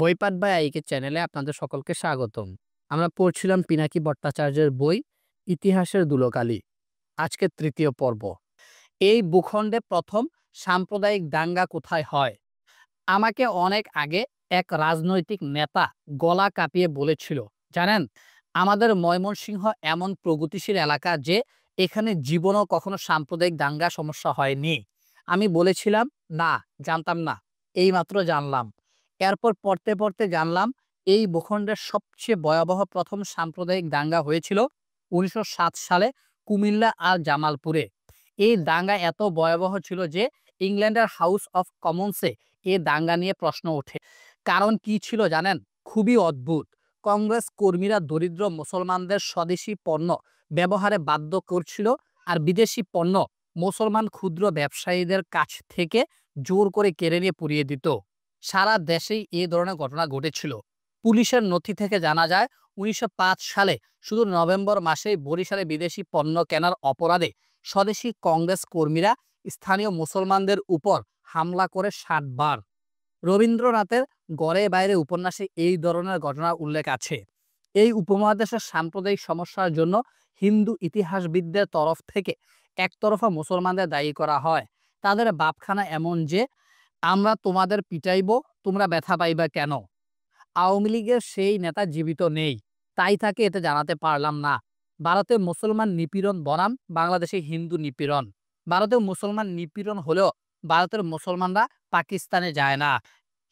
বইপাঠ by আইকে চ্যানেলে আপনাদের সকলকে স্বাগতম। আমরা পড়ছিলাম পিনাকি ভট্টাচার্যের বই ইতিহাসের ধুলোকালি। আজকে তৃতীয় পর্ব। এই ভূখণ্ডে প্রথম সাম্প্রদায়িক দাঙ্গা কোথায় হয়? আমাকে অনেক আগে এক রাজনৈতিক নেতা গলা কাঁপিয়ে বলেছিল, জানেন, আমাদের ময়মনসিংহ এমন প্রগতিশীল এলাকা যে এখানে জীবনও কখনো সাম্প্রদায়িক দাঙ্গা সমস্যা হয়নি। আমি বলেছিলাম, না, জানতাম না, এইমাত্র জানলাম। এরপর পড়তে পড়তে জানলাম এই ভূখণ্ডের সবচেয়ে ভয়াবহ প্রথম সাম্প্রদায়িক দাঙ্গা হয়েছিল 1907 সালে কুমিল্লা আর জামালপুরে। এই দাঙ্গা এত ভয়াবহ ছিল যে ইংল্যান্ডের হাউস অফ কমন্সে এ দাঙ্গা নিয়ে প্রশ্ন ওঠে। কারণ কি ছিল জানেন? খুবই অদ্ভুত। কংগ্রেস কর্মীরা দরিদ্র মুসলমানদের স্বদেশী পণ্য ব্যবহারে বাধ্য করছিল, আর বিদেশি পণ্য মুসলমান ক্ষুদ্র ব্যবসায়ীদের কাছ থেকে জোর করে কেড়ে নিয়ে পুড়িয়ে দিত। সারা দেশেই এই ধরনের ঘটনা ঘটেছিল। পুলিশের নথি থেকে জানা যায় 1905 সালে শুধু নভেম্বর মাসেই বরিশালে বিদেশি পণ্য কেনার অপরাধে স্বদেশী কংগ্রেস কর্মীরা স্থানীয় মুসলমানদের উপর হামলা করে 60 বার। রবীন্দ্রনাথের গড়ে বাইরে উপন্যাসে এই ধরনের ঘটনার উল্লেখ আছে। এই উপমহাদেশের সাম্প্রদায়িক সমস্যার জন্য হিন্দু ইতিহাসবিদদের তরফ থেকে একতরফা মুসলমানদের দায়ী করা হয়। তাদের বাপখানা এমন যে, আমরা তোমাদের পিটাইব, তোমরা ব্যথা পাইবা কেন? আওয়ামী লীগের সেই নেতা জীবিত নেই, তাই তাকে এতে জানাতে পারলাম না। ভারতে মুসলমান নিপীড়ন বনাম বাংলাদেশে হিন্দু নিপীড়ন। ভারতে মুসলমান নিপীড়ন হলেও ভারতের মুসলমানরা পাকিস্তানে যায় না,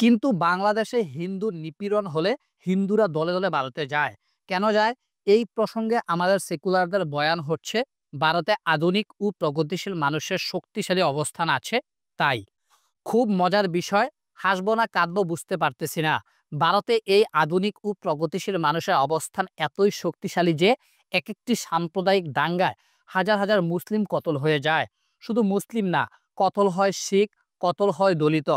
কিন্তু বাংলাদেশে হিন্দু নিপীড়ন হলে হিন্দুরা দলে দলে ভারতে যায়। কেন যায়? এই প্রসঙ্গে আমাদের সেকুলারদের বয়ান হচ্ছে ভারতে আধুনিক ও প্রগতিশীল মানুষের শক্তিশালী অবস্থান আছে, তাই। খুব মজার বিষয়, হাসবো না কাঁদবো বুঝতে পারতেছি না। ভারতে এই আধুনিক ও প্রগতিশীল মানুষের অবস্থান এতই শক্তিশালী যে এক একটি সাম্প্রদায়িক দাঙ্গায় হাজার হাজার মুসলিম কতল হয়ে যায়। শুধু মুসলিম না, কতল হয় শিখ, কতল হয় দলিত।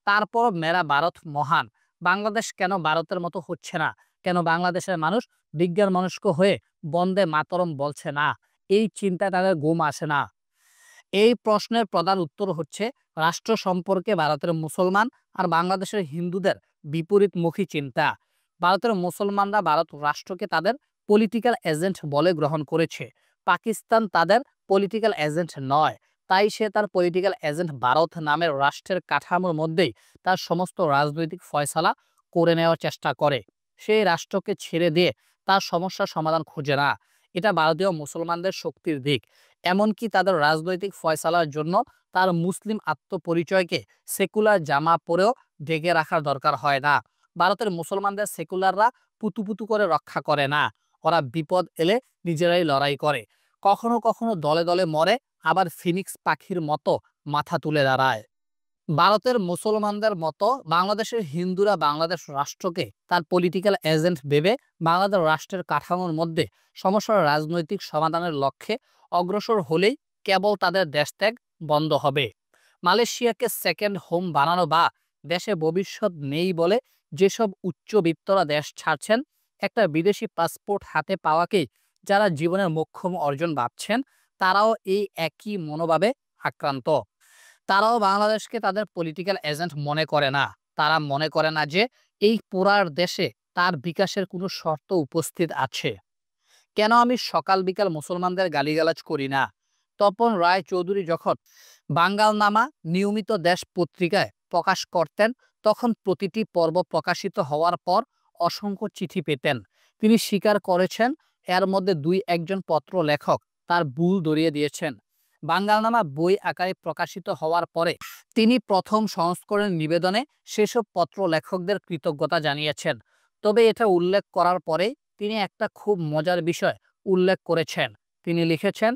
তারপর মেরা ভারত মহান। বাংলাদেশ কেন ভারতের মতো হচ্ছে না? কেন বাংলাদেশের মানুষ বিজ্ঞান মনস্ক হয়ে বন্দে মাতরম বলছে না? এই চিন্তায় তাদের ঘুম আসে না। এই প্রশ্নের প্রধান উত্তর হচ্ছে রাষ্ট্র সম্পর্কে ভারতের মুসলমান আর বাংলাদেশের হিন্দুদের বিপরীতমুখী চিন্তা। ভারতের মুসলমানরা ভারত রাষ্ট্রকে তাদের পলিটিক্যাল এজেন্ট বলে গ্রহণ করেছে। পাকিস্তান তাদের পলিটিক্যাল এজেন্ট নয়, তাই সে তার পলিটিক্যাল এজেন্ট ভারত নামের রাষ্ট্রের কাঠামোর মধ্যেই তার সমস্ত রাজনৈতিক ফয়সালা করে নেওয়ার চেষ্টা করে। সেই রাষ্ট্রকে ছেড়ে দিয়ে তার সমস্যার সমাধান খোঁজে না। এটা ভারতীয় মুসলমানদের শক্তির দিক। এমনকি তাদের রাজনৈতিক ফয়সালার জন্য তার মুসলিম আত্মপরিচয়কে সেকুলার জামা পরেও ঢেকে রাখার দরকার হয় না। ভারতের মুসলমানদের সেকুলাররা পুতুপুতু করে রক্ষা করে না। ওরা বিপদ এলে নিজেরাই লড়াই করে। কখনো কখনো দলে দলে মরে, আবার ফিনিক্স পাখির মতো মাথা তুলে দাঁড়ায়। ভারতের মুসলমানদের মতো বাংলাদেশের হিন্দুরা বাংলাদেশ রাষ্ট্রকে তার পলিটিক্যাল এজেন্ট ভেবে বাংলাদেশ রাষ্ট্রের কাঠামোর মধ্যে সমস্যার রাজনৈতিক সমাধানের লক্ষ্যে অগ্রসর হলেই কেবল তাদের দেশত্যাগ বন্ধ হবে। মালয়েশিয়াকে সেকেন্ড হোম বানানো বা দেশে ভবিষ্যৎ নেই বলে যেসব উচ্চবিত্তরা দেশ ছাড়ছেন, একটা বিদেশি পাসপোর্ট হাতে পাওয়াকেই যারা জীবনের মোক্ষম অর্জন ভাবছেন, তারাও এই একই মনোভাবে আক্রান্ত। তারাও বাংলাদেশকে তাদের পলিটিক্যাল এজেন্ট মনে করে না। তারা মনে করে না যে এই পুরার দেশে তার বিকাশের কোনো শর্ত উপস্থিত আছে। কেন আমি সকাল বিকাল মুসলমানদের গালিগালাজ করি না? তপন রায় চৌধুরী যখন বাঙ্গালনামা নিয়মিত দেশ পত্রিকায় প্রকাশ করতেন, তখন প্রতিটি পর্ব প্রকাশিত হওয়ার পর অসংখ্য চিঠি পেতেন। তিনি স্বীকার করেছেন এর মধ্যে দুই একজন পত্র লেখক তার ভুল ধরিয়ে দিয়েছেন। বাঙ্গালনামা বই আকারে প্রকাশিত হওয়ার পরে তিনি প্রথম সংস্করণের নিবেদনে সেসব পত্র লেখকদের কৃতজ্ঞতা জানিয়েছেন। তবে এটা উল্লেখ করার পরে তিনি একটা খুব মজার বিষয় উল্লেখ করেছেন। তিনি লিখেছেন,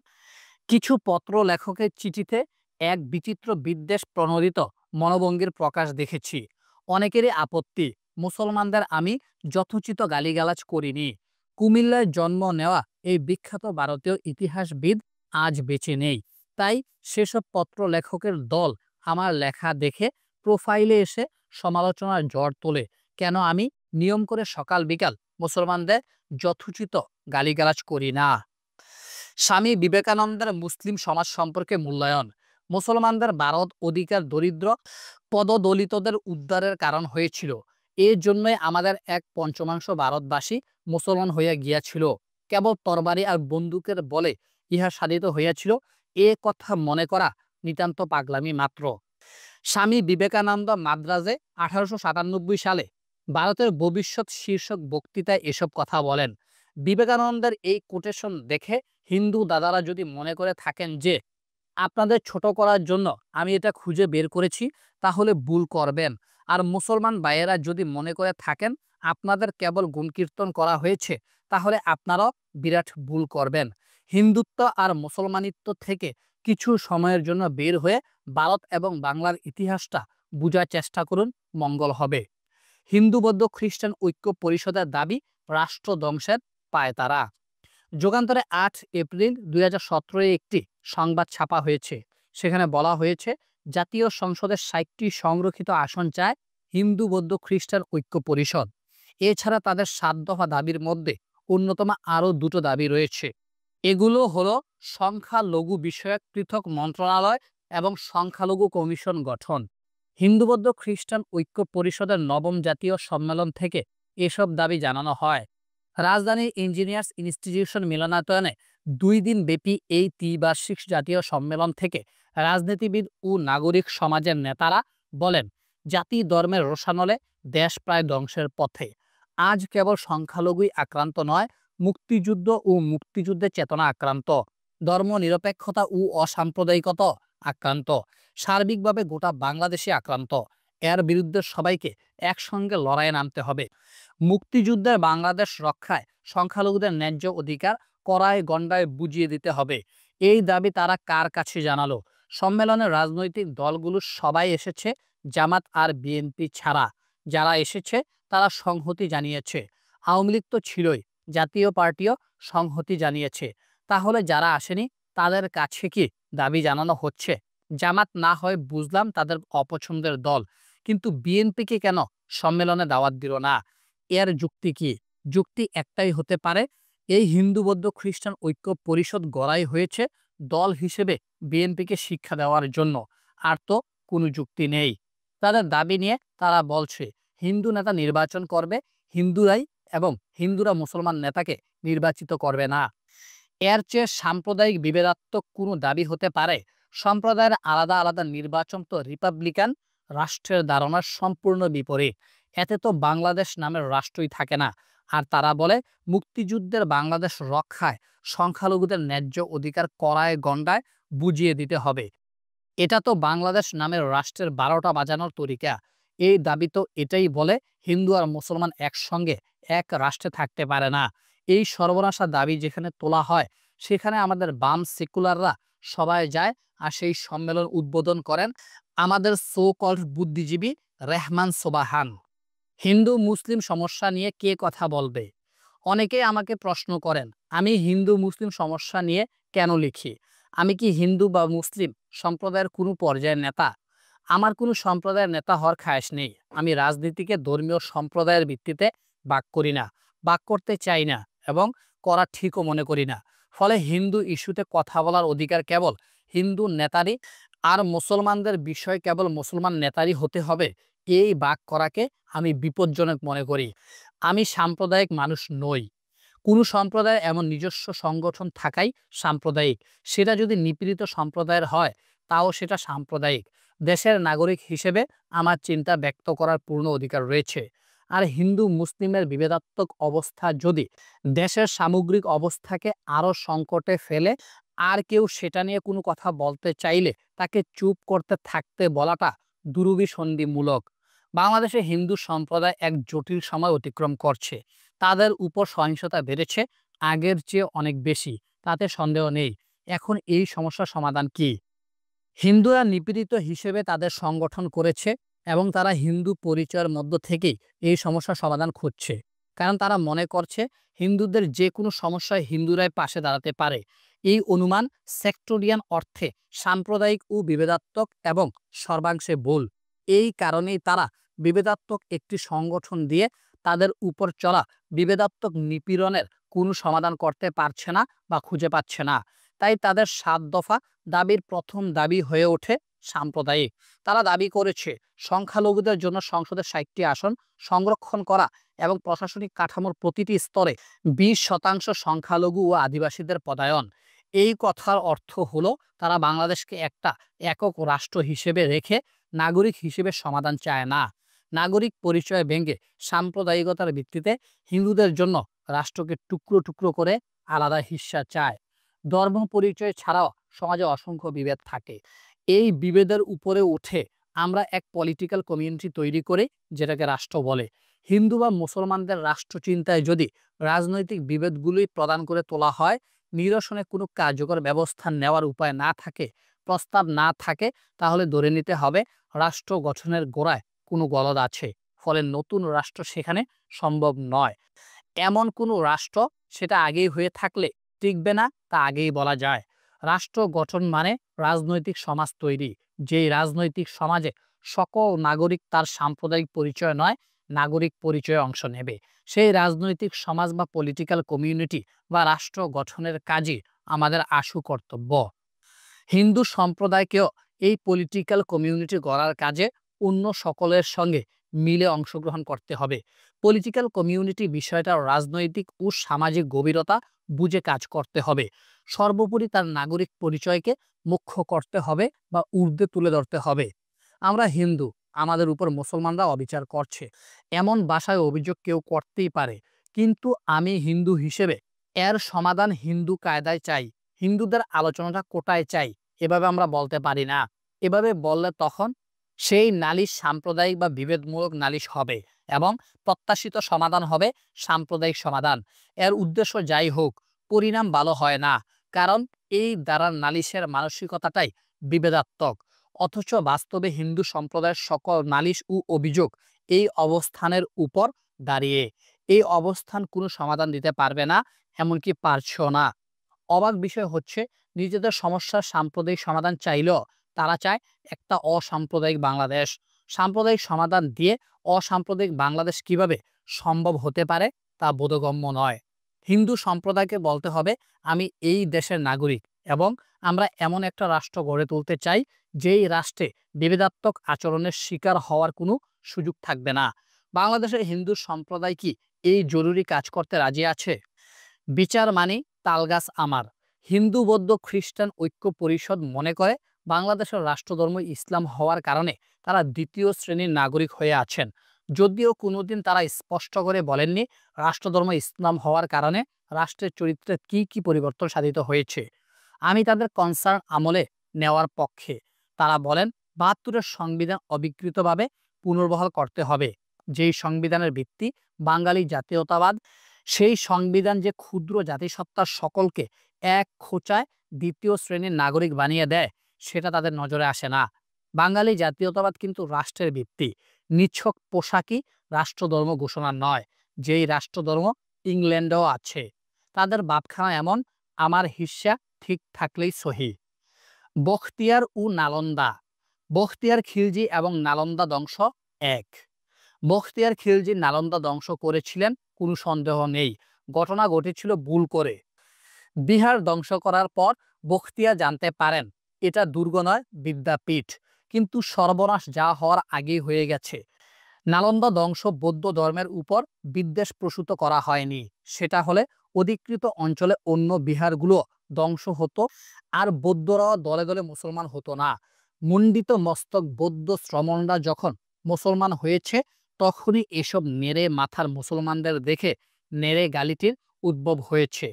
কিছু পত্র লেখকের চিঠিতে এক বিচিত্র বিদ্বেষ প্রণোদিত মনোভঙ্গির প্রকাশ দেখেছি। অনেকেরই আপত্তি, মুসলমানদের আমি যথোচিত গালিগালাজ করিনি। কুমিল্লায় জন্ম নেওয়া এই বিখ্যাত ভারতীয় ইতিহাসবিদ আজ বেঁচে নেই, তাই সেসব পত্র লেখকের দল আমার লেখা দেখে প্রোফাইলে এসে সমালোচনার ঝড় তোলে। কেন আমি নিয়ম করে সকাল বিকাল মুসলমানদের যথোচিত গালিগালাজ করি না। স্বামী বিবেকানন্দের মুসলিম সমাজ সম্পর্কে মূল্যায়ন। মুসলমানদের ভারত অধিকার দরিদ্র পদদলিতদের উদ্ধারের কারণ হয়েছিল। এর জন্যই আমাদের এক পঞ্চমাংশ ভারতবাসী মুসলমান হইয়া গিয়াছিল, কেবল তরবারি আর বন্দুকের বলে ইহা সাধিত হইয়াছিল, এ কথা মনে করা নিতান্ত পাগলামি মাত্র। স্বামী বিবেকানন্দ মাদ্রাজে 1897 সালে ভারতের ভবিষ্যৎ শীর্ষক বক্তৃতায় এসব কথা বলেন। বিবেকানন্দের এই কোটেশন দেখে হিন্দু দাদারা যদি মনে করে থাকেন যে আপনাদের ছোট করার জন্য আমি এটা খুঁজে বের করেছি, তাহলে ভুল করবেন। আর মুসলমান ভাইয়েরা যদি মনে করে থাকেন আপনাদের কেবল গুণকীর্তন করা হয়েছে, তাহলে আপনারাও বিরাট ভুল করবেন। হিন্দুত্ব আর মুসলমানিত্ব থেকে কিছু সময়ের জন্য বের হয়ে ভারত এবং বাংলার ইতিহাসটা বোঝার চেষ্টা করুন, মঙ্গল হবে। হিন্দু বৌদ্ধ খ্রিস্টান ঐক্য পরিষদের দাবি রাষ্ট্র ধ্বংসের পায়তারা। যুগান্তরে 8 এপ্রিল 2017 একটি সংবাদ ছাপা হয়েছে। সেখানে বলা হয়েছে জাতীয় সংসদের 60টি সংরক্ষিত আসন চায় হিন্দু বৌদ্ধ খ্রিস্টান ঐক্য পরিষদ। এছাড়া তাদের 7 দফা দাবির মধ্যে অন্যতম আরও 2টো দাবি রয়েছে। এগুলো হলো সংখ্যালঘু বিষয়ক পৃথক মন্ত্রণালয় এবং সংখ্যালঘু কমিশন গঠন। হিন্দু বৌদ্ধ খ্রিস্টান ঐক্য পরিষদের 9ম জাতীয় সম্মেলন থেকে এসব দাবি জানানো হয়। রাজধানীর ইঞ্জিনিয়ার্স ইনস্টিটিউশন মিলনায়তনে 2 দিন ব্যাপী এই ত্রিবার্ষিক জাতীয় সম্মেলন থেকে রাজনীতিবিদ ও নাগরিক সমাজের নেতারা বলেন, জাতি ধর্মের রোষানলে দেশ প্রায় ধ্বংসের পথে। আজ কেবল সংখ্যালঘুই আক্রান্ত নয়, মুক্তিযুদ্ধ ও মুক্তিযুদ্ধের চেতনা আক্রান্ত, ধর্ম নিরপেক্ষতা ও অসাম্প্রদায়িকতা আক্রান্ত, সার্বিকভাবে গোটা বাংলাদেশে আক্রান্ত। এর বিরুদ্ধে সবাইকে একসঙ্গে লড়াইয়ে নামতে হবে। মুক্তিযুদ্ধের বাংলাদেশ রক্ষায় সংখ্যালঘুদের ন্যায্য অধিকার কড়ায় গণ্ডায় বুঝিয়ে দিতে হবে। এই দাবি তারা কার কাছে জানালো? সম্মেলনের রাজনৈতিক দলগুলো সবাই এসেছে, জামাত আর বিএনপি ছাড়া। যারা এসেছে তারা সংহতি জানিয়েছে। আওয়ামী লীগ তো ছিলই, জাতীয় পার্টিও সংহতি জানিয়েছে। তাহলে যারা আসেনি তাদের কাছে কি দাবি জানানো হচ্ছে? জামাত না হয় বুঝলাম তাদের অপছন্দের দল, কিন্তু বিএনপিকে কেন সম্মেলনে দাওয়াত দিল না? এর যুক্তি কি? যুক্তি একটাই হতে পারে, এই হিন্দু বৌদ্ধ খ্রিস্টান ঐক্য পরিষদ গড়াই হয়েছে দল হিসেবে বিএনপিকে শিক্ষা দেওয়ার জন্য, আর তো কোনো যুক্তি নেই। তাদের দাবি নিয়ে তারা বলছে হিন্দু নেতা নির্বাচন করবে হিন্দুরাই, এবং হিন্দুরা মুসলমান নেতাকে নির্বাচিত করবে না। এর চেয়ে সাম্প্রদায়িক বিভেদাত্মক কোনো দাবি হতে পারে? সম্প্রদায়ের আলাদা আলাদা নির্বাচন তো রিপাবলিকান রাষ্ট্রের ধারণার সম্পূর্ণ বিপরীত। এতে তো বাংলাদেশ নামের রাষ্ট্রই থাকে না। আর তারা বলে মুক্তিযুদ্ধের বাংলাদেশ রক্ষায় সংখ্যালঘুদের ন্যায্য অধিকার কড়ায় গণ্ডায় বুঝিয়ে দিতে হবে। এটা তো বাংলাদেশ নামের রাষ্ট্রের 12টা বাজানোর তরিকা। এই দাবি তো এটাই বলে হিন্দু আর মুসলমান একসঙ্গে এক রাষ্ট্রে থাকতে পারে না। এই সর্বনাশা দাবি যেখানে তোলা হয় সেখানে আমাদের বাম সেকুলাররা সবাই যায়, আর সেই সম্মেলন উদ্বোধন করেন আমাদের সো কল্ড বুদ্ধিজীবী রেহমান সোবাহান। হিন্দু মুসলিম সমস্যা নিয়ে কে কথা বলবে? অনেকেই আমাকে প্রশ্ন করেন আমি হিন্দু মুসলিম সমস্যা নিয়ে কেন লিখি? আমি কি হিন্দু বা মুসলিম সম্প্রদায়ের কোনো পর্যায়ের নেতা? আমার কোনো সম্প্রদায়ের নেতা হওয়ার খায়েশ নেই। আমি রাজনীতিকে ধর্মীয় সম্প্রদায়ের ভিত্তিতে ভাগ করি না, ভাগ করতে চাই না, এবং করা ঠিকও মনে করি না। ফলে হিন্দু ইস্যুতে কথা বলার অধিকার কেবল হিন্দু নেতারই, আর মুসলমানদের বিষয় কেবল মুসলমান নেতারই হতে হবে, এই ভাগ করাকে আমি বিপজ্জনক মনে করি। আমি সাম্প্রদায়িক মানুষ নই। কোনো সম্প্রদায়ের এমন নিজস্ব সংগঠন থাকাই সাম্প্রদায়িক। সেটা যদি নিপীড়িত সম্প্রদায়ের হয় তাও সেটা সাম্প্রদায়িক। দেশের নাগরিক হিসেবে আমার চিন্তা ব্যক্ত করার পূর্ণ অধিকার রয়েছে। আর হিন্দু মুসলিমের বিভেদাত্মক অবস্থা যদি দেশের সামগ্রিক অবস্থাকে আরও সংকটে ফেলে, আর কেউ সেটা নিয়ে কোনো কথা বলতে চাইলে তাকে চুপ করতে থাকতে বলাটা দুরভিসন্ধিমূলক। বাংলাদেশে হিন্দু সম্প্রদায় এক জটিল সময় অতিক্রম করছে। তাদের উপর সহিংসতা বেড়েছে আগের চেয়ে অনেক বেশি, তাতে সন্দেহ নেই। এখন এই সমস্যার সমাধান কি? হিন্দুরা নিপীড়িত হিসেবে তাদের সংগঠন করেছে, এবং তারা হিন্দু পরিচয়ের মধ্য থেকেই এই সমস্যার সমাধান খুঁজছে। কারণ তারা মনে করছে হিন্দুদের যে কোনো সমস্যায় হিন্দুরাই পাশে দাঁড়াতে পারে। এই অনুমান সেক্টোরিয়ান অর্থে সাম্প্রদায়িক ও বিভেদাত্মক এবং সর্বাংশে ভুল। এই কারণেই তারা বিভেদাত্মক একটি সংগঠন দিয়ে তাদের উপর চলা বিভেদাত্মক নিপীড়নের কোনো সমাধান করতে পারছে না বা খুঁজে পাচ্ছে না। তাই তাদের 7 দফা দাবির প্রথম দাবি হয়ে ওঠে সাম্প্রদায়িক। তারা দাবি করেছে সংখ্যালঘুদের জন্য সংসদের 60টি আসন সংরক্ষণ করা এবং প্রশাসনিক কাঠামোর প্রতিটি স্তরে 20% সংখ্যালঘু ও আদিবাসীদের পদায়ন। এই কথার অর্থ হলো তারা বাংলাদেশকে একটা একক রাষ্ট্র হিসেবে রেখে নাগরিক হিসেবে সমাধান চায় না। নাগরিক পরিচয় ভেঙে সাম্প্রদায়িকতার ভিত্তিতে হিন্দুদের জন্য রাষ্ট্রকে টুকরো টুকরো করে আলাদা হিস্সা চায়। ধর্ম পরিচয় ছাড়াও সমাজে অসংখ্য বিভেদ থাকে। এই বিভেদের উপরে উঠে আমরা এক পলিটিক্যাল কমিউনিটি তৈরি করি, যেটাকে রাষ্ট্র বলে। হিন্দু বা মুসলমানদের রাষ্ট্র চিন্তায় যদি রাজনৈতিক বিভেদগুলি প্রদান করে তোলা হয়, নিরসনে কোনো কার্যকর ব্যবস্থা নেওয়ার উপায় না থাকে, প্রস্তাব না থাকে, তাহলে ধরে নিতে হবে রাষ্ট্র গঠনের গোড়ায় কোনো গলদ আছে। ফলে নতুন রাষ্ট্র সেখানে সম্ভব নয়। এমন কোনো রাষ্ট্র সেটা আগেই হয়ে থাকলে টিকবে না, তা আগেই বলা যায়। রাষ্ট্র গঠন মানে রাজনৈতিক সমাজ তৈরি, যেই রাজনৈতিক সমাজে সকল নাগরিক তার সাম্প্রদায়িক পরিচয় নয়, নাগরিক পরিচয়ে অংশ নেবে। সেই রাজনৈতিক সমাজ বা পলিটিক্যাল কমিউনিটি বা রাষ্ট্র গঠনের কাজই আমাদের আশু কর্তব্য। হিন্দু সম্প্রদায়কেও এই পলিটিক্যাল কমিউনিটি গড়ার কাজে অন্য সকলের সঙ্গে মিলে অংশগ্রহণ করতে হবে। পলিটিক্যাল কমিউনিটি বিষয়টা রাজনৈতিক ও সামাজিক গভীরতা বুঝে কাজ করতে হবে। সর্বোপরি তার নাগরিক পরিচয়কে মুখ্য করতে হবে বা ঊর্ধ্বে তুলে ধরতে হবে। আমরা হিন্দু, আমাদের উপর মুসলমানরা অবিচার করছে, এমন ভাষায় অভিযোগ কেউ করতেই পারে। কিন্তু আমি হিন্দু হিসেবে এর সমাধান হিন্দু কায়দায় চাই, হিন্দুদের আলোচনাটা কোটায় চাই, এভাবে আমরা বলতে পারি না। এভাবে বললে তখন সেই নালিশ সাম্প্রদায়িক বা বিভেদমূলক নালিশ হবে এবং প্রত্যাশিত সমাধান হবে সাম্প্রদায়িক সমাধান। এর উদ্দেশ্য যাই হোক, পরিণাম ভালো হয় না, কারণ এই দ্বারা নালিশের মানসিকতাটাই বিভেদাত্মক। অথচ বাস্তবে হিন্দু সম্প্রদায়ের সকল নালিশ ও অভিযোগ এই অবস্থানের উপর দাঁড়িয়ে। এই অবস্থান কোনো সমাধান দিতে পারবে না, এমনকি পারছেও না। অবাক বিষয় হচ্ছে, নিজেদের সমস্যার সাম্প্রদায়িক সমাধান চাইলেও তারা চায় একটা অসাম্প্রদায়িক বাংলাদেশ। সাম্প্রদায়িক সমাধান দিয়ে অসাম্প্রদায়িক বাংলাদেশ কিভাবে সম্ভব হতে পারে তা বোধগম্য নয়। হিন্দু সম্প্রদায়কে বলতে হবে, আমি এই দেশের নাগরিক এবং আমরা এমন একটা রাষ্ট্র গড়ে তুলতে চাই যেই রাষ্ট্রে বিভেদাত্মক আচরণের শিকার হওয়ার কোনো সুযোগ থাকবে না। বাংলাদেশের হিন্দু সম্প্রদায় কি এই জরুরি কাজ করতে রাজি আছে? বিচার মানি তালগাছ আমার। হিন্দু বৌদ্ধ খ্রিস্টান ঐক্য পরিষদ মনে করে বাংলাদেশের রাষ্ট্রধর্ম ইসলাম হওয়ার কারণে তারা দ্বিতীয় শ্রেণীর নাগরিক হয়ে আছেন। যদিও কোনোদিন তারা স্পষ্ট করে বলেননি রাষ্ট্রধর্ম ইসলাম হওয়ার কারণে রাষ্ট্রের চরিত্রে কি কি পরিবর্তন সাধিত হয়েছে। আমি তাদের কনসার্ন আমলে নেওয়ার পক্ষে। তারা বলেন ৭২-এর সংবিধান অবিকৃতভাবে পুনর্বহাল করতে হবে, যেই সংবিধানের ভিত্তি বাঙালি জাতীয়তাবাদ। সেই সংবিধান যে ক্ষুদ্র জাতিসত্তার সকলকে এক খোঁচায় দ্বিতীয় শ্রেণীর নাগরিক বানিয়ে দেয়, সেটা তাদের নজরে আসে না। বাঙালি জাতীয়তাবাদ কিন্তু রাষ্ট্রের ভিত্তি, নিছক পোশাকি রাষ্ট্রধর্ম ঘোষণা নয়, যেই রাষ্ট্রধর্ম ইংল্যান্ডেও আছে। তাদের ভাবখানা এমন, আমার হিস্সা ঠিক থাকলেই সহি। বখতিয়ার ও নালন্দা। বখতিয়ার খিলজি এবং নালন্দা ধ্বংস এক। বখতিয়ার খিলজি নালন্দা ধ্বংস করেছিলেন, কোনো সন্দেহ নেই। ঘটনা ঘটেছিল ভুল করে। বিহার ধ্বংস করার পর বখতিয়ার জানতে পারেন এটা দুর্গ নয়, বিদ্যাপীঠ। কিন্তু সর্বনাশ যা হওয়ার আগেই হয়ে গেছে। নালন্দা ধ্বংস বৌদ্ধ ধর্মের উপর বিদ্বেষ প্রসূত করা হয়নি। সেটা হলে অধিকৃত অঞ্চলে অন্য বিহারগুলো ধ্বংস হতো, আর বৌদ্ধরাও দলে দলে মুসলমান হতো না। মুন্ডিত মস্তক বৌদ্ধ শ্রমণরা যখন মুসলমান হয়েছে, তখনই এসব নেড়ে মাথার মুসলমানদের দেখে নেড়ে গালিটির উদ্ভব হয়েছে।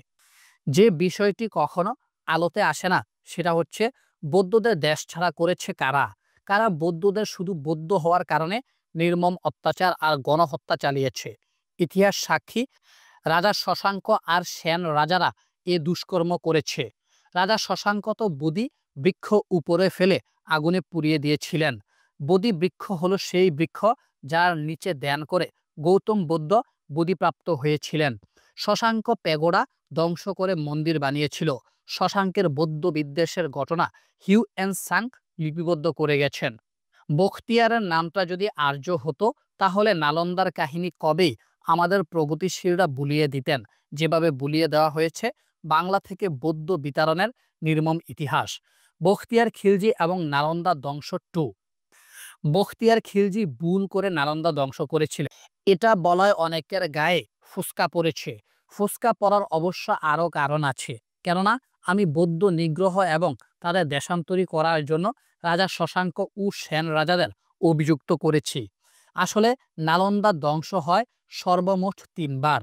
যে বিষয়টি কখনো আলোতে আসে না, সেটা হচ্ছে বৌদ্ধদের দেশ ছাড়া করেছে কারা। কারা বৌদ্ধদের শুধু বৌদ্ধ হওয়ার কারণে নির্মম অত্যাচার আর গণহত্যা চালিয়েছে। ইতিহাস সাক্ষী, রাজা শশাঙ্ক আর সেন রাজারা এ দুষ্কর্ম করেছে। রাজা শশাঙ্ক তো বোধি বৃক্ষ উপরে ফেলে আগুনে পুড়িয়ে দিয়েছিলেন। বোধি বৃক্ষ হলো সেই বৃক্ষ যার নিচে ধ্যান করে গৌতম বুদ্ধ বোধিপ্রাপ্ত হয়েছিলেন। শশাঙ্ক প্যাগোডা ধ্বংস করে মন্দির বানিয়েছিল। শশাঙ্কের বৌদ্ধ বিদ্বেষের ঘটনা হিউ এন সাং লিপিবদ্ধ করে গেছেন। বখতিয়ারের নামটা যদি আর্য হতো, তাহলে নালন্দার কাহিনী কবেই আমাদের প্রগতিশীলরা বুলিয়ে দিতেন, যেভাবে বুলিয়ে দেওয়া হয়েছে বাংলা থেকে বৌদ্ধ বিতাড়নের নির্মম ইতিহাস। বখতিয়ার খিলজি এবং নালন্দা ধ্বংস 2। বখতিয়ার খিলজি ভুল করে নালন্দা ধ্বংস করেছিলেন, এটা বলায় অনেকের গায়ে ফুসকা পড়েছে। ফুসকা পড়ার অবশ্য আরও কারণ আছে, কেননা আমি বৌদ্ধ নিগ্রহ এবং তাদের দেশান্তরী করার জন্য রাজা শশাঙ্ক ও সেন রাজাদের অভিযুক্ত করেছি। আসলে নালন্দা ধ্বংস হয় সর্বমোট 3বার।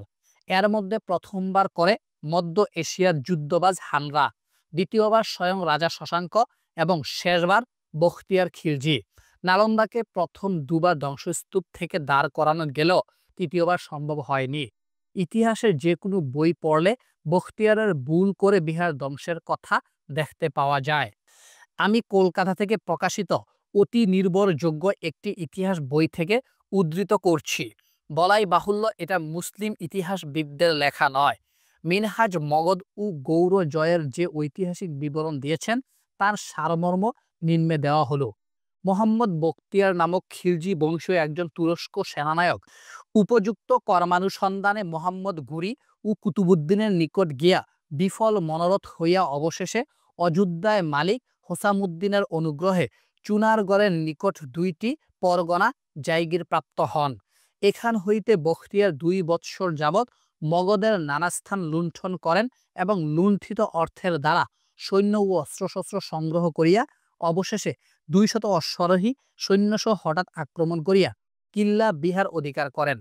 এর মধ্যে প্রথমবার করে মধ্য এশিয়ার যুদ্ধবাজ হানরা, দ্বিতীয়বার স্বয়ং রাজা শশাঙ্ক এবং শেষবার বখতিয়ার খিলজি। নালন্দাকে প্রথম 2বার ধ্বংসস্তূপ থেকে দাঁড় করানো গেলেও তৃতীয়বার সম্ভব হয়নি। ইতিহাসের যে কোনো বই পড়লে বখতিয়ারের ভুল করে বিহার ধ্বংসের কথা দেখতে পাওয়া যায়। আমি কলকাতা থেকে প্রকাশিত অতি নির্ভরযোগ্য একটি ইতিহাস বই থেকে উদ্ধৃত করছি। বলাই বাহুল্য এটা মুসলিম ইতিহাসবিদদের লেখা নয়। মিনহাজ মগধ ও গৌর জয়ের যে ঐতিহাসিক বিবরণ দিয়েছেন তার সারমর্ম নিম্নে দেওয়া হলো। মোহাম্মদ বখতিয়ার নামক খিলজি বংশীয় একজন তুরস্ক সেনানায়ক উপযুক্ত কর্মানুসন্ধানে মোহাম্মদ ঘুরি ও কুতুবুদ্দিনের নিকট গিয়া বিফল মনোরথ হইয়া অবশেষে অযোধ্যায় মালিক হোসামুদ্দিনের অনুগ্রহে চুনারগড়ের নিকট 2টি পরগনা জায়গির প্রাপ্ত হন। এখান হইতে বখতিয়ার 2 বৎসর যাবৎ মগধের নানা স্থান লুণ্ঠন করেন এবং লুণ্ঠিত অর্থের দ্বারা সৈন্য ও অস্ত্রশস্ত্র সংগ্রহ করিয়া অবশেষে 200 অশ্বারোহী সৈন্যসহ হঠাৎ আক্রমণ করিয়া কিল্লা বিহার অধিকার করেন।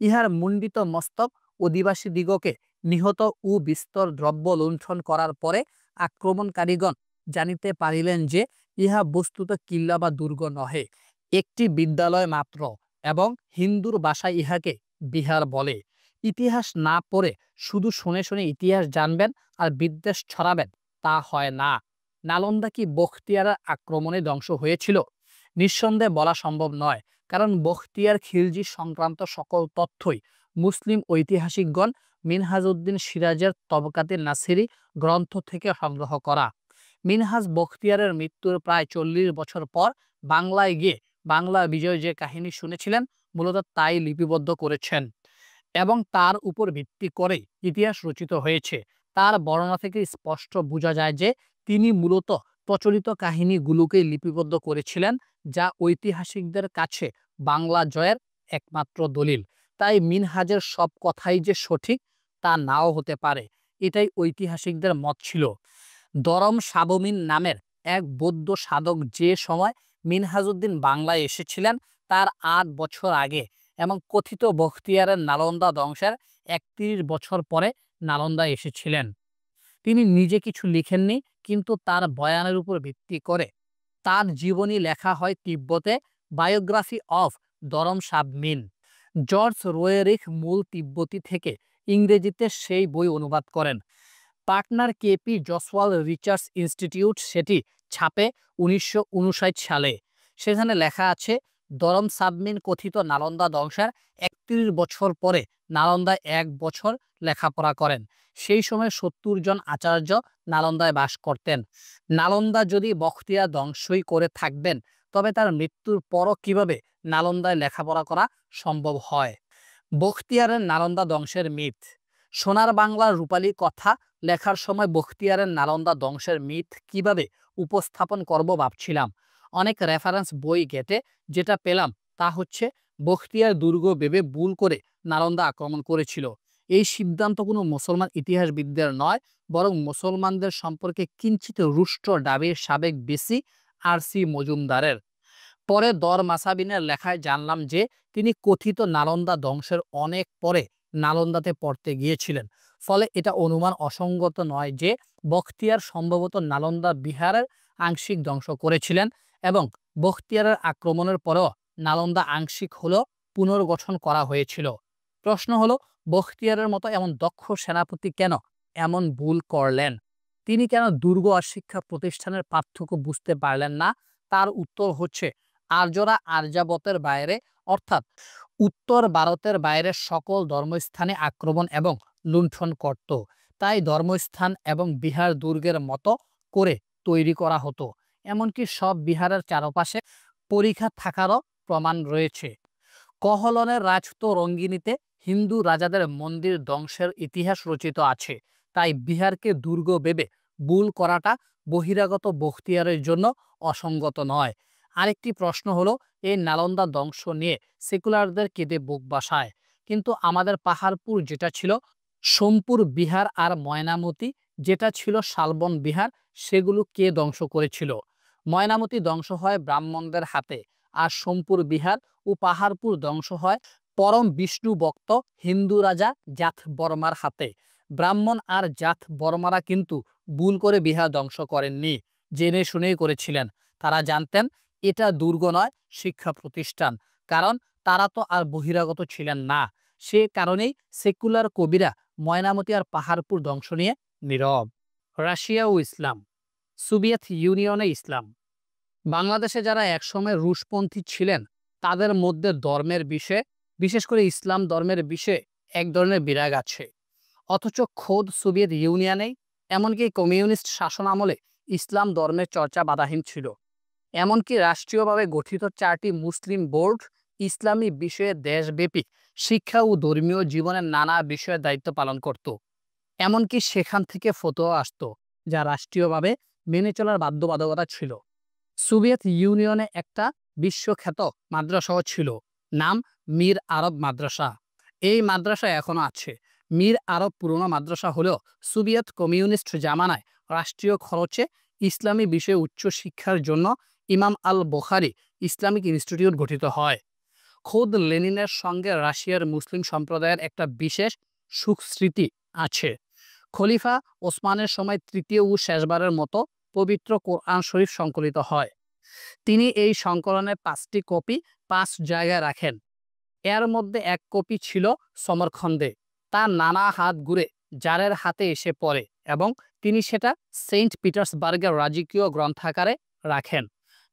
ইহার মুণ্ডিত মস্তক অধিবাসী দিগকে নিহত ও বিস্তর দ্রব্য লুণ্ঠন করার পরে আক্রমণকারীগণ জানিতে পারিলেন যে ইহা বস্তুত কিল্লা বা দুর্গ নহে, একটি বিদ্যালয় মাত্র, এবং হিন্দুর ভাষায় ইহাকে বিহার বলে। ইতিহাস না পড়ে শুধু শুনে শুনে ইতিহাস জানবেন আর বিদ্বেষ ছড়াবেন, তা হয় না। নালন্দা কি বখতিয়ারের আক্রমণে ধ্বংস হয়েছিল? নিঃসন্দেহে বলা সম্ভব নয়, কারণ বখতিয়ার খিলজি সংক্রান্ত সকল তথ্যই মুসলিম ঐতিহাসিকগণ মিনহাজউদ্দিন সিরাজের তবকাতে নাসিরি গ্রন্থ থেকে সংগ্রহ করা। মিনহাজ বখতিয়ারের মৃত্যুর প্রায় 40 বছর পর বাংলায় গিয়ে বাংলা বিজয় যে কাহিনী শুনেছিলেন মূলত তাই লিপিবদ্ধ করেছেন, এবং তার উপর ভিত্তি করেই ইতিহাস রচিত হয়েছে। তার বর্ণনা থেকে স্পষ্ট বোঝা যায় যে তিনি মূলত প্রচলিত কাহিনীগুলোকেই লিপিবদ্ধ করেছিলেন, যা ঐতিহাসিকদের কাছে বাংলা জয়ের একমাত্র দলিল। তাই মিনহাজের সব কথাই যে সঠিক তা নাও হতে পারে, এটাই ঐতিহাসিকদের মত ছিল। দরম সাবমিন নামের এক বৌদ্ধ সাধক যে সময় মিনহাজউদ্দিন বাংলায় এসেছিলেন তার 8 বছর আগে এবং কথিত বখতিয়ারের নালন্দা ধ্বংসের 31 বছর পরে নালন্দায় এসেছিলেন। তিনি নিজে কিছু লিখেননি, কিন্তু তার বয়ানের উপর ভিত্তি করে তার জীবনী লেখা হয় তিব্বতে, বায়োগ্রাফি অফ দরম সাবমিন। জর্জ রোয়েরিখ মূল তিব্বতী থেকে ইংরেজিতে সেই বই অনুবাদ করেন। Partner KP Jaiswal research institute সেটি ছাপে 1959 সালে। সেখানে লেখা আছে, দরম সাবমিন কথিত নালন্দা ধ্বংসের 31 বছর পরে নালন্দায় 1 বছর লেখাপড়া করেন। সেই সময় 70 জন আচার্য নালন্দায় বাস করতেন। নালন্দা যদি বখতিয়ার ধ্বংসই করে থাকবেন, তবে তার মৃত্যুর পরও কিভাবে নালন্দায় লেখাপড়া করা সম্ভব হয়? বখতিয়ারের নালন্দা ধ্বংসের মিথ। সোনার বাংলার রূপালী কথা লেখার সময় বখতিয়ারের নালন্দা ধ্বংসের মিথ কিভাবে উপস্থাপন করব ভাবছিলাম। অনেক রেফারেন্স বই ঘেটে যেটা পেলাম তা হচ্ছে বখতিয়ার দুর্গ ভেবে ভুল করে নালন্দা আক্রমণ করেছিল। এই সিদ্ধান্ত কোনো মুসলমান ইতিহাসবিদদের নয়, বরং মুসলমানদের সম্পর্কে কিঞ্চিত রুষ্ট দাবির সাবেক বিসি আর.সি. মজুমদারের। পরে দর মাসাবিনের লেখায় জানলাম যে তিনি কথিত নালন্দা ধ্বংসের অনেক পরে নালন্দাতে পড়তে গিয়েছিলেন। ফলে এটা অনুমান অসঙ্গত নয় যে বখতিয়ার সম্ভবত নালন্দা বিহারের আংশিক ধ্বংস করেছিলেন, এবং বখতিয়ারের আক্রমণের পরেও নালন্দা আংশিক হলেও পুনর্গঠন করা হয়েছিল। প্রশ্ন হলো, বখতিয়ারের মতো এমন দক্ষ সেনাপতি কেন এমন ভুল করলেন? তিনি কেন দুর্গ আর শিক্ষা প্রতিষ্ঠানের পার্থক্য বুঝতে পারলেন না? তার উত্তর হচ্ছে, আর্যরা আর্যাবতের বাইরে অর্থাৎ উত্তর ভারতের বাইরে সকল ধর্মস্থানে আক্রমণ এবং লুণ্ঠন করত। তাই ধর্মস্থান এবং বিহার দুর্গের মতো করে তৈরি করা হতো। এমনকি সব বিহারের চারপাশে পরিখা থাকারও প্রমাণ রয়েছে। কহলনের রাজত্ব রঙ্গিনীতে হিন্দু রাজাদের মন্দির ধ্বংসের ইতিহাস রচিত আছে। তাই বিহারকে দুর্গ ভেবে ভুল করাটা বহিরাগত বখতিয়ারের জন্য অসঙ্গত নয়। আরেকটি প্রশ্ন হলো, এই নালন্দা ধ্বংস নিয়ে সেকুলারদের কেঁদে বুক বাসায়, কিন্তু আমাদের পাহাড়পুর যেটা ছিল সোমপুর বিহার আর ময়নামতি যেটা ছিল শালবন বিহার, সেগুলো কে ধ্বংস করেছিল? ময়নামতি ধ্বংস হয় ব্রাহ্মণদের হাতে, আর সোমপুর বিহার ও পাহাড়পুর ধ্বংস হয় পরম বিষ্ণু ভক্ত হিন্দু রাজা জাত বর্মার হাতে। ব্রাহ্মণ আর জাত বর্মারা কিন্তু ভুল করে বিহার ধ্বংস করেননি, জেনে শুনেই করেছিলেন। তারা জানতেন এটা দুর্গ নয়, শিক্ষা প্রতিষ্ঠান, কারণ তারা তো আর বহিরাগত ছিলেন না। সে কারণেই সেকুলার কবিরা ময়নামতি আর পাহাড়পুর ধ্বংস নিয়ে নীরব। রাশিয়া ও ইসলাম, সোভিয়েত ইউনিয়নে ইসলাম। বাংলাদেশে যারা একসময় রুশপন্থী ছিলেন তাদের মধ্যে ধর্মের বিষয়ে, বিশেষ করে ইসলাম ধর্মের বিষয়ে এক ধরনের বিরাগ আছে। অথচ খোদ সোভিয়েত ইউনিয়নেই, এমনকি কমিউনিস্ট শাসন আমলে ইসলাম ধর্মের চর্চা বাধাহীন ছিল। এমনকি রাষ্ট্রীয়ভাবে গঠিত 4টি মুসলিম বোর্ড ইসলামী বিষয়ে দেশব্যাপী শিক্ষা ও ধর্মীয় জীবনের নানা বিষয়ে দায়িত্ব পালন করত। এমনকি সেখান থেকে ফতোয়া আসতো যা রাষ্ট্রীয়ভাবে মেনে চলার বাধ্যবাধকতা ছিল। সোভিয়েত ইউনিয়নে একটা বিশ্বখ্যাত মাদ্রাসাও ছিল, নাম মীর আরব মাদ্রাসা। এই মাদ্রাসা এখনো আছে। মীর আরব পুরনো মাদ্রাসা হলেও সোভিয়েত কমিউনিস্ট জামানায় রাষ্ট্রীয় খরচে ইসলামী বিষয়ে উচ্চ শিক্ষার জন্য ইমাম আল বুখারী ইসলামিক ইনস্টিটিউট গঠিত হয়। খোদ লেনিনের সঙ্গে রাশিয়ার মুসলিম সম্প্রদায়ের একটা বিশেষ সুস্মৃতি আছে। খলিফা ওসমানের সময় তৃতীয় ও শেষবারের মতো পবিত্র কোরআন শরীফ সংকলিত হয়। তিনি এই সংকলনের 5টি কপি 5 জায়গায় রাখেন। এর মধ্যে এক কপি ছিল সমরখন্দে। তার নানা হাত ঘুরে জারের হাতে এসে পড়ে এবং তিনি সেটা সেন্ট পিটার্সবার্গের রাজকীয় গ্রন্থাগারে রাখেন।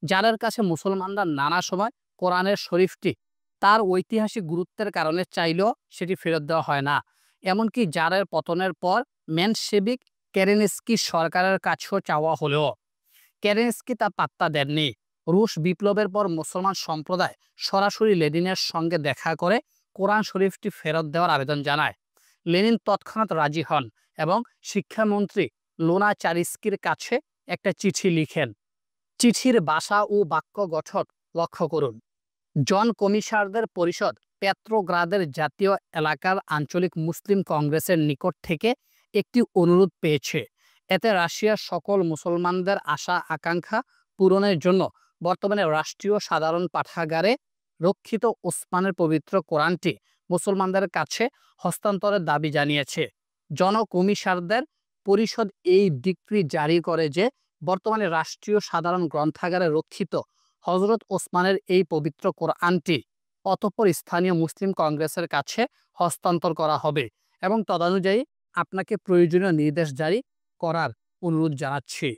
জারের কাছে মুসলমানরা নানা সময় কোরআনের শরীফটি তার ঐতিহাসিক গুরুত্বের কারণে চাইলেও সেটি ফেরত দেওয়া হয় না। এমনকি জারের পতনের পর মেনশেভিক কেরেনস্কি সরকারের কাছেও চাওয়া হলেও কেরেনস্কি তা পাত্তা দেননি। রুশ বিপ্লবের পর মুসলমান সম্প্রদায় সরাসরি লেনিনের সঙ্গে দেখা করে কোরআন শরীফটি ফেরত দেওয়ার আবেদন জানায়। লেনিন তৎক্ষণাৎ রাজি হন এবং শিক্ষামন্ত্রী লোনাচারিস্কির কাছে একটা চিঠি লিখেন। চিঠির ভাষা ও বাক্য গঠন লক্ষ্য করুন। জন কমিশনারদের পরিষদ পেত্রোগ্রাদের জাতীয় এলাকার আঞ্চলিক মুসলিম কংগ্রেসের নিকট থেকে একটি অনুরোধ পেয়েছে। এতে রাশিয়ার সকল মুসলমানদের আশা আকাঙ্ক্ষা পূরণের জন্য বর্তমানে রাষ্ট্রীয় সাধারণ পাঠাগারে রক্ষিত ওসমানের পবিত্র কোরআনটি মুসলমানদের কাছে হস্তান্তরের দাবি জানিয়েছে। জন কমিশনারদের পরিষদ এই ডিক্রি জারি করে যে বর্তমানে রাষ্ট্রীয় সাধারণ গ্রন্থাগারে রক্ষিত হজরত ওসমানের এই পবিত্র কোরআনটি অতঃপর স্থানীয় মুসলিম কংগ্রেসের কাছে হস্তান্তর করা হবে এবং তদানুযায়ী আপনাকে প্রয়োজনীয় নির্দেশ জারি করার অনুরোধ জানাচ্ছি।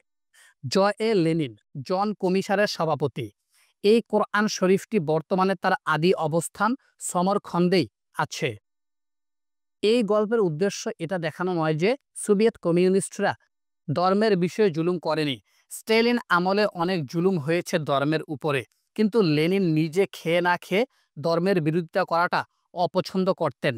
জয় লেনিন, জন কমিশনের সভাপতি। এই কোরআন শরীফটি বর্তমানে তার আদি অবস্থান সমরখন্দেই আছে। এই গল্পের উদ্দেশ্য এটা দেখানো নয় যে সোভিয়েত কমিউনিস্টরা ধর্মের বিষয়ে জুলুম করেনি। স্টালিন আমলে অনেক জুলুম হয়েছে ধর্মের উপরে, কিন্তু লেনিন নিজে খেয়ে না খেয়ে ধর্মের বিরোধিতা করাটা অপছন্দ করতেন।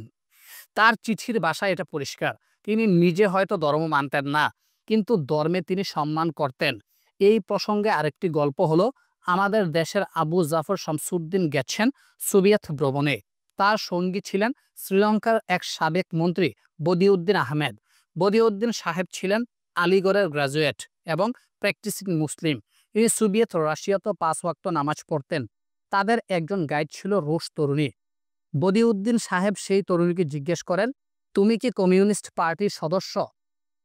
তার চিঠির ভাষায় এটা পরিষ্কার। তিনি নিজে হয়তো ধর্ম মানতেন না, কিন্তু ধর্মে তিনি সম্মান করতেন। এই প্রসঙ্গে আরেকটি গল্প হলো, আমাদের দেশের আবু জাফর শামসুদ্দিন গেছেন সোভিয়েত ভ্রমণে। তার সঙ্গী ছিলেন শ্রীলঙ্কার এক সাবেক মন্ত্রী বদিউদ্দিন আহমেদ। বদিউদ্দিন সাহেব ছিলেন আলিগড়ের গ্রাজুয়েট এবং প্র্যাকটিসিং মুসলিম। তিনি সোভিয়েত রাশিয়াতে 5 ওয়াক্ত নামাজ পড়তেন। তাদের একজন গাইড ছিল রুশ তরুণী। বদিউদ্দিন সাহেব সেই তরুণীকে জিজ্ঞেস করেন, তুমি কি কমিউনিস্ট পার্টির সদস্য?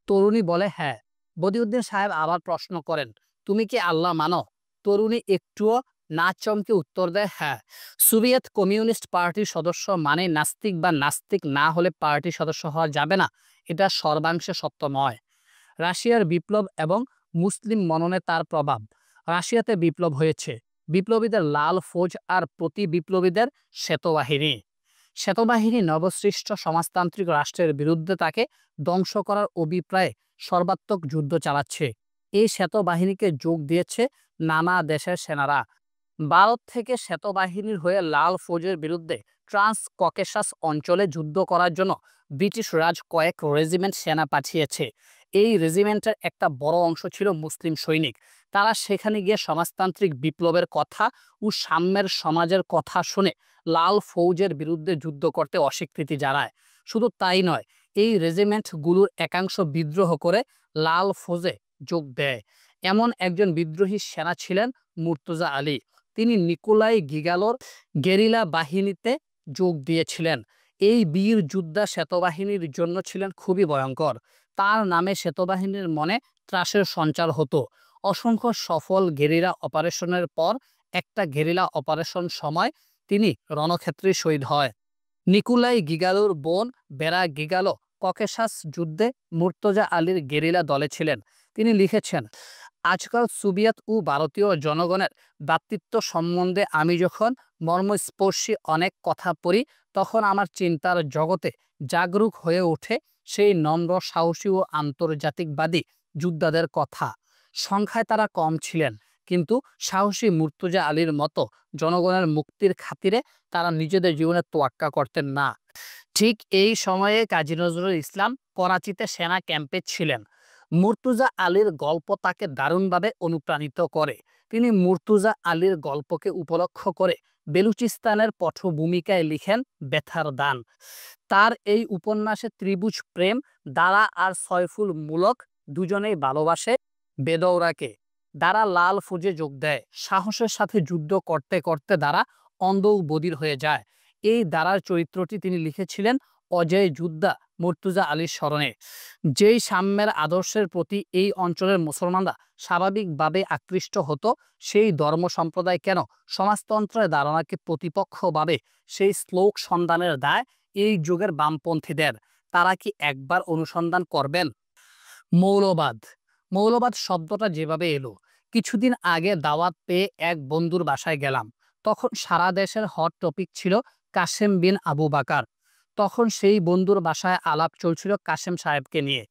তরুণী বলে হ্যাঁ। বদিউদ্দিন সাহেব আবার প্রশ্ন করেন, তুমি কি আল্লাহ মানো? তরুণী একটুও না চমকে উত্তর দেয় হ্যাঁ। সোভিয়েত কমিউনিস্ট পার্টির সদস্য মানে নাস্তিক বা নাস্তিক না হলে পার্টির সদস্য হওয়া যাবে না, এটা সর্বাংশে সত্য নয়। রাশিয়ার বিপ্লব এবং মুসলিম মননে তার প্রভাব। রাশিয়াতে বিপ্লব হয়েছে, বিপ্লবীদের লাল ফৌজ আর প্রতি বিপ্লবীদের শ্বেতবাহিনী। শ্বেতবাহিনী নবসৃষ্ট সমাজতান্ত্রিক রাষ্ট্রের বিরুদ্ধে তাকে ধ্বংস করার অভিপ্রায়ে সর্বাত্মক যুদ্ধ চালাচ্ছে। এই শ্বেতবাহিনীকে যোগ দিয়েছে নানা দেশের সেনারা। ভারত থেকে শ্বেতবাহিনীর হয়ে লাল ফৌজের বিরুদ্ধে ট্রান্স ককেশাস অঞ্চলে যুদ্ধ করার জন্য ব্রিটিশ রাজ কয়েক রেজিমেন্ট সেনা পাঠিয়েছে। এই রেজিমেন্টের একটা বড় অংশ ছিল মুসলিম সৈনিক। তারা সেখানে গিয়ে সমাজতান্ত্রিক বিপ্লবের কথা ও সাম্যের সমাজের কথা শুনে লাল ফৌজের বিরুদ্ধে যুদ্ধ করতে অস্বীকৃতি জানায়। শুধু তাই নয়, এই রেজিমেন্টগুলোর একাংশ বিদ্রোহ করে লাল ফৌজে যোগ দেয়। এমন একজন বিদ্রোহী সেনা ছিলেন মুর্তজা আলী। তিনি নিকোলাই গিগালোর গেরিলা বাহিনীতে যোগ দিয়েছিলেন। এই বীর যোদ্ধা শ্বেতবাহিনীর জন্য ছিলেন খুবই ভয়ঙ্কর। তার নামে শ্বেতবাহিনীর মনে ত্রাসের সঞ্চার হতো। অসংখ্য সফল গেরিলা অপারেশনের পর একটা গেরিলা অপারেশন সময় তিনি রণক্ষেত্রে শহীদ হয়। নিকোলাই গিগালোর বোন বেরা গিগালো ককেশাস যুদ্ধে মুর্তজা আলীর গেরিলা দলে ছিলেন। তিনি লিখেছেন, আজকাল সোভিয়েত ও ভারতীয় জনগণের ভ্রাতৃত্ব সম্বন্ধে আমি যখন মর্মস্পর্শী অনেক কথা পড়ি, তখন আমার চিন্তার জগতে জাগরুক হয়ে ওঠে সেই নম্র, সাহসী ও আন্তর্জাতিকবাদী যোদ্ধাদের কথা। সংখ্যায় তারা কম ছিলেন, কিন্তু সাহসী মুর্তজা আলীর মতো জনগণের মুক্তির খাতিরে তারা নিজেদের জীবনের তোয়াক্কা করতেন না। ঠিক এই সময়ে কাজী নজরুল ইসলাম করাচিতে সেনা ক্যাম্পে ছিলেন। মুর্তজা আলীর গল্প তাকে দারুণভাবে অনুপ্রাণিত করে। তিনি মুর্তজা আলীর গল্পকে উপলক্ষ করে বেলুচিস্তানের পটভূমিকায় লিখেন ব্যথার দান। তার এই উপন্যাসে ত্রিভুজ প্রেম, দারা আর সয়ফুল মুলক দুজনেই ভালোবাসে বেদৌরাকে। দারা লাল ফৌজে যোগ দেয়। সাহসের সাথে যুদ্ধ করতে করতে দারা অন্ধ ও বধির হয়ে যায়। এই দারার চরিত্রটি তিনি লিখেছিলেন অজয় যোদ্ধা মুর্তজা আলীর স্মরণে। যেই সাম্যের আদর্শের প্রতি এই অঞ্চলের মুসলমানরা স্বাভাবিকভাবে আকৃষ্ট হতো, সেই ধর্ম সম্প্রদায় কেন সমাজতন্ত্রের ধারণাকে প্রতিপক্ষভাবে সেই শ্লোক সন্ধানের দায় এই যুগের বামপন্থীদের। তারা কি একবার অনুসন্ধান করবেন? মৌলবাদ। মৌলবাদ শব্দটা যেভাবে এলো, কিছুদিন আগে দাওয়াত পেয়ে এক বন্ধুর বাসায় গেলাম। তখন সারা দেশের হট টপিক ছিল কাসেম বিন আবু বাকার। তখন সেই বন্ধুর বাসায় আলাপ চলছিল কাসেম সাহেবকে নিয়ে।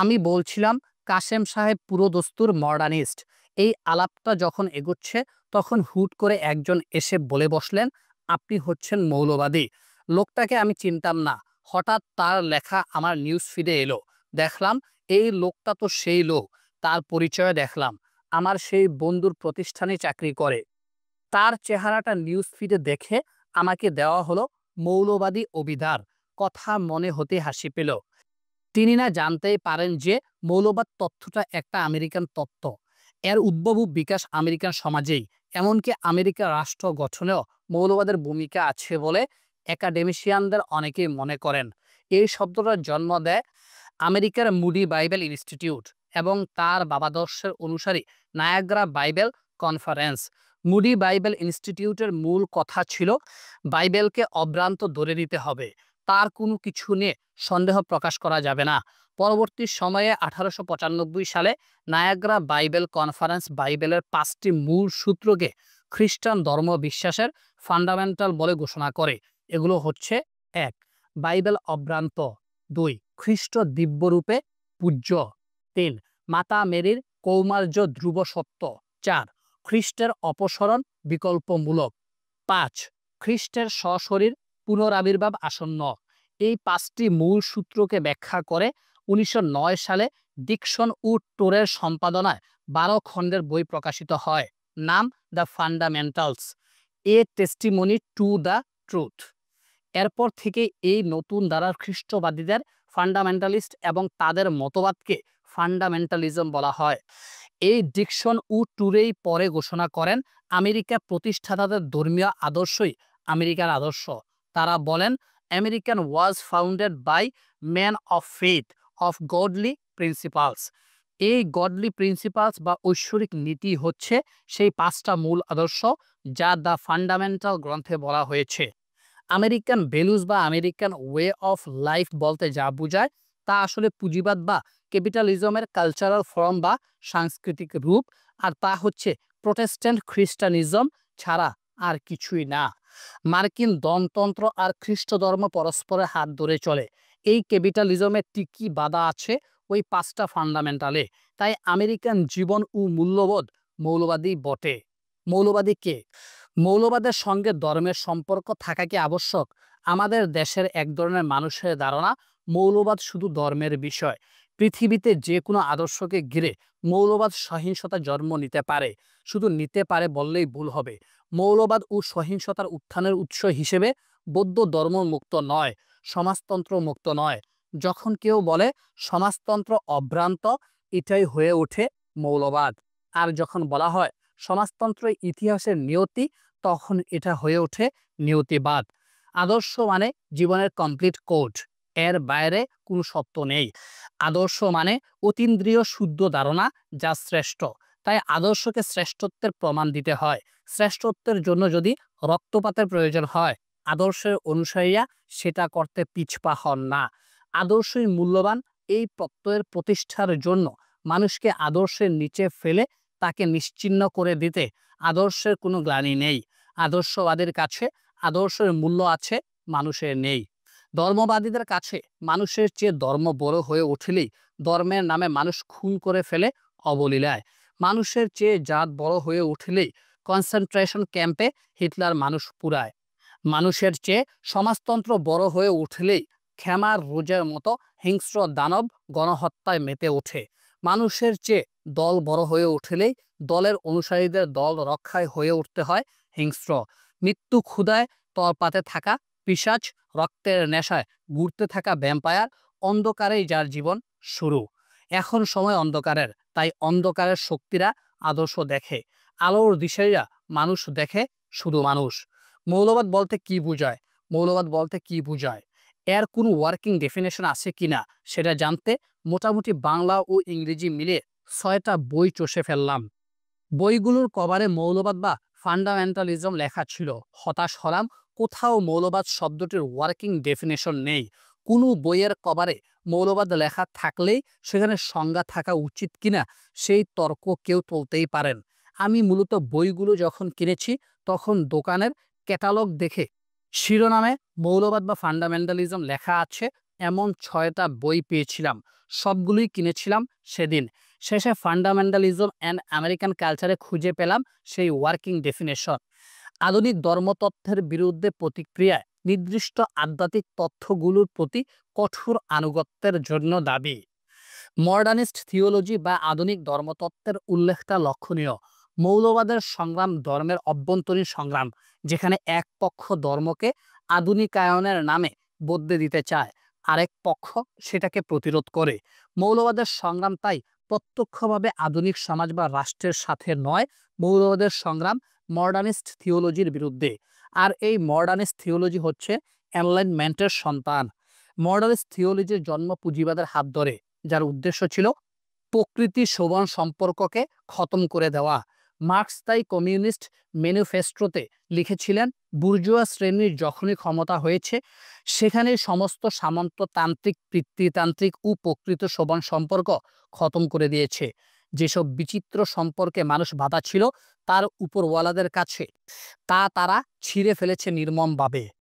আমি বলছিলাম, কাসেম সাহেব পুরো দস্তুর মডার্নিস্ট। এই আলাপটা যখন এগোচ্ছে, তখন হুট করে একজন এসে বলে বসলেন, আপনি হচ্ছেন মৌলবাদী। লোকটাকে আমি চিনতাম না। হঠাৎ তার লেখা আমার নিউজ ফিডে এলো। দেখলাম এই লোকটা তো সেই লোক। তার পরিচয় দেখলাম, আমার সেই বন্ধুর প্রতিষ্ঠানে চাকরি করে। তার চেহারাটা নিউজ ফিডে দেখে আমাকে দেওয়া হলো মৌলবাদী অভিধার। কথা মনে হতে হাসি পেল। তিনি না জানতেই পারেন যে মৌলবাদ তত্ত্বটা একটা আমেরিকান তত্ত্ব। এর উদ্ভব ও বিকাশ আমেরিকান সমাজেই। এমনকি আমেরিকা রাষ্ট্র গঠনেও মৌলবাদের ভূমিকা আছে বলে একাডেমিশিয়ানদের অনেকেই মনে করেন। এই শব্দটার জন্ম দেয় আমেরিকার মুডি বাইবেল ইনস্টিটিউট এবং তার ভাবাদর্শের অনুসারী Niagara Bible conference. Moody Bible ইনস্টিটিউটের মূল কথা ছিল বাইবেলকে অভ্রান্ত ধরে নিতে হবে, তার কোনো কিছু নিয়ে সন্দেহ প্রকাশ করা যাবে না। পরবর্তী সময়ে 1895 সালে নায়াগ্রা বাইবেল কনফারেন্স বাইবেলের 5টি মূল সূত্রকে খ্রিস্টান ধর্ম বিশ্বাসের ফান্ডামেন্টাল বলে ঘোষণা করে। এগুলো হচ্ছে: 1. বাইবেল অভ্রান্ত। 2. খ্রিস্ট দিব্যরূপে পূজ্য। 3. মাতা মেরির কৌমার্য ধ্রুব সত্য। 4. খ্রিস্টের অপসরণ বিকল্পমূলক। 5. খ্রিস্টের সশরীর পুনরাবির্ভাব আসন্ন। এই 5টি মূল সূত্রকে ব্যাখ্যা করে 1909 সালে ডিকসন ও টোরের সম্পাদনায় 12 খণ্ডের বই প্রকাশিত হয়। নাম the fundamentals, A testimony to the truth. এরপর থেকে এই নতুন ধারার খ্রিস্টবাদীদের ফান্ডামেন্টালিস্ট এবং তাদের মতবাদকে ফান্ডামেন্টালিজম বলা হয়। এই ডিকসন ও টুরেই পরে ঘোষণা করেন আমেরিকা প্রতিষ্ঠাতাদের ধর্মীয় আদর্শই আমেরিকার আদর্শ। তারা বলেন, American was founded by man of faith of godly principles. এই গডলি প্রিন্সিপালস বা ঐশ্বরিক নীতি হচ্ছে সেই 5টা মূল আদর্শ যা দ্য ফান্ডামেন্টাল গ্রন্থে বলা হয়েছে। আমেরিকান ভ্যালুজ বা আমেরিকান ওয়ে অফ লাইফ বলতে যা বোঝায় তা আসলে পুঁজিবাদ বা ক্যাপিটালিজমের কালচারাল ফর্ম বা সাংস্কৃতিক রূপ, আর তা হচ্ছে প্রটেস্ট্যান্ট খ্রিস্টানিজম ছাড়া আর কিছুই না। মার্কিন ধনতন্ত্র আর খ্রিস্ট ধর্ম পরস্পরের হাত ধরে চলে। এই ক্যাপিটালিজমের টিকি বাধা আছে ওই 5টা ফান্ডামেন্টালে। তাই আমেরিকান জীবন ও মূল্যবোধ মৌলবাদী বটে। মৌলবাদী কে? মৌলবাদের সঙ্গে ধর্মের সম্পর্ক থাকা কি আবশ্যক? আমাদের দেশের এক ধরনের মানুষের ধারণা মৌলবাদ শুধু ধর্মের বিষয়। পৃথিবীতে যে কোনো আদর্শকে ঘিরে মৌলবাদ সহিংসতা জন্ম নিতে পারে, শুধু নিতে পারে বললেই ভুল হবে। মৌলবাদ ও সহিংসতার উত্থানের উৎস হিসেবে বৌদ্ধ ধর্ম মুক্ত নয়, সমাজতন্ত্র মুক্ত নয়। যখন কেউ বলে সমাজতন্ত্র অভ্রান্ত, এটাই হয়ে ওঠে মৌলবাদ। আর যখন বলা হয় সমাজতন্ত্র ইতিহাসের নিয়তি, তখন এটা হয়ে ওঠে নিয়তিবাদ। আদর্শ মানে জীবনের কমপ্লিট কোড, এর বাইরে কোনো সত্য নেই। আদর্শ মানে অতীন্দ্রিয় শুদ্ধ ধারণা, যা শ্রেষ্ঠ। তাই আদর্শকে শ্রেষ্ঠত্বের প্রমাণ দিতে হয়। শ্রেষ্ঠত্বের জন্য যদি রক্তপাতের প্রয়োজন হয়, আদর্শের অনুসারীরা সেটা করতে পিছপা হন না। আদর্শই মূল্যবান, এই প্রত্যয়ের প্রতিষ্ঠার জন্য মানুষকে আদর্শের নিচে ফেলে তাকে নিশ্চিহ্ন করে দিতে আদর্শের কোনো গ্লানি নেই। আদর্শবাদীর কাছে আদর্শের মূল্য আছে, মানুষের নেই। ধর্মবাদীদের কাছে মানুষের চেয়ে ধর্ম বড় হয়ে উঠলেই ধর্মের নামে মানুষ খুন করে ফেলে অবলীলায়। মানুষের চেয়ে জাত বড় হয়ে উঠলেই কনসেন্ট্রেশন ক্যাম্পে হিটলার মানুষ পুরায়। মানুষের চেয়ে সমাজতন্ত্র বড় হয়ে উঠলেই ক্ষেমার রোজের মতো হিংস্র দানব গণহত্যায় মেতে ওঠে। মানুষের চেয়ে দল বড় হয়ে উঠলেই দলের অনুসারীদের দল রক্ষায় হয়ে উঠতে হয় হিংস্র। মৃত্যু ক্ষুধায় তলপাতে থাকা পিশাচ, রক্তের নেশায় ঘুরতে থাকা ভ্যাম্পায়ার, অন্ধকারেই যার জীবন শুরু। এখন সময় অন্ধকারের, তাই অন্ধকারের শক্তিরা আদর্শ দেখে, আলোর দিশারীরা মানুষ দেখে শুধু মানুষ। মৌলবাদ বলতে কি বোঝায়? মৌলবাদ বলতে কি বোঝায় এর কোনো ওয়ার্কিং ডেফিনেশন আছে কিনা সেটা জানতে মোটামুটি বাংলা ও ইংরেজি মিলে 6টা বই চষে ফেললাম। বইগুলোর কভারে মৌলবাদ বা ফান্ডামেন্টালিজম লেখা ছিল। হতাশ হলাম, কোথাও মৌলবাদ শব্দটির ওয়ার্কিং ডেফিনেশন নেই। কোনো বইয়ের কভারে মৌলবাদ লেখা থাকলেই সেখানে সংজ্ঞা থাকা উচিত কিনা সেই তর্ক কেউ তুলতেই পারেন। আমি মূলত বইগুলো যখন কিনেছি তখন দোকানের ক্যাটালগ দেখে শিরোনামে মৌলবাদ বা ফান্ডামেন্টালিজম লেখা আছে এমন 6টা বই পেয়েছিলাম। সবগুলোই কিনেছিলাম সেদিন। শেষে ফান্ডামেন্টালিজম অ্যান্ড আমেরিকান কালচারে খুঁজে পেলাম সেই ওয়ার্কিং ডেফিনেশন। আধুনিক ধর্মতত্ত্বের বিরুদ্ধে প্রতিক্রিয়ায় নির্দিষ্ট আধ্যাত্মিক তথ্যগুলোর প্রতি কঠোর আনুগত্যের জন্য দাবি। মডার্নিস্ট থিওলজি বা আধুনিক ধর্মতত্ত্বের উল্লেখটা লক্ষণীয়। মৌলবাদের সংগ্রাম ধর্মের অভ্যন্তরীণ সংগ্রাম, যেখানে এক পক্ষ ধর্মকে আধুনিকায়নের নামে বদলে দিতে চায়, আরেক পক্ষ সেটাকে প্রতিরোধ করে। মৌলবাদের সংগ্রাম তাই প্রত্যক্ষভাবে আধুনিক সমাজ বা রাষ্ট্রের সাথে নয়, মৌলবাদের সংগ্রাম মডার্নিস্ট থিওলজির বিরুদ্ধে। আর এই মডার্নিস্ট থিওলজি হচ্ছে এনলাইটমেন্টের সন্তান। মডার্নিস্ট থিওলজির জন্ম পুঁজিবাদের হাত ধরে, যার উদ্দেশ্য ছিল প্রকৃতি শোভন সম্পর্ককে খতম করে দেওয়া। মার্কস তাই কমিউনিস্ট ম্যানিফেস্টোতে লিখেছিলেন, বুর্জোয়া শ্রেণীর যখনই ক্ষমতা হয়েছে সেখানে সমস্ত সামন্ততান্ত্রিক, পিতৃতান্ত্রিক ও প্রকৃত শোভন সম্পর্ক খতম করে দিয়েছে। যেসব বিচিত্র সম্পর্কে মানুষ বাধা ছিল তার উপরওয়ালাদের কাছে, তা তারা ছিঁড়ে ফেলেছে নির্মমভাবে।